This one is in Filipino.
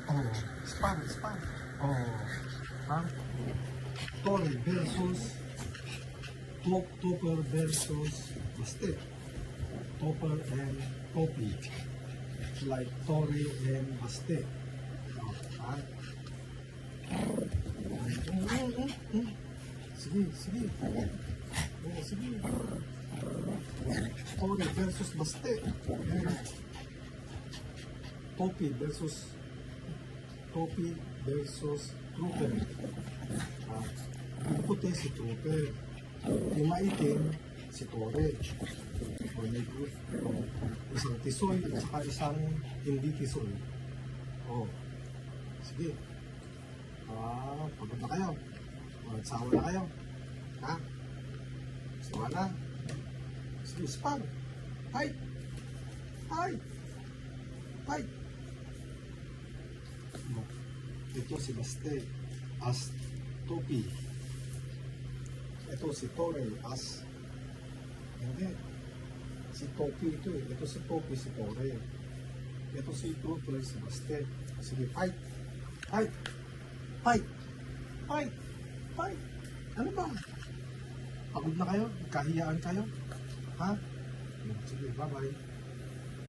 Oh, spar. Oh, ha? Tore versus Topper versus Bastet. Topper and Topi. Like Tore and Bastet. Oh, ha? Sige. Oh, sige. Tore versus Bastet. Topi versus Trooper. Yung puti si Trooper. Yung maitim si Tore. O may isang tisoy at saka isang hindi tisoy. O, sige. Pagod na kayo. Nagsawa na kayo. Ha? Sawa na. Sige, spar. Fight! Ito si Baste as Topi. Ito si Tore as hindi. Si Topi ito eh. Ito si Topi, si Tore. Ito si Trooper, si Baste. Sige, fight! Ano ba? Pagod na kayo? Kahiyaan kayo? Ha? Sige, bye-bye.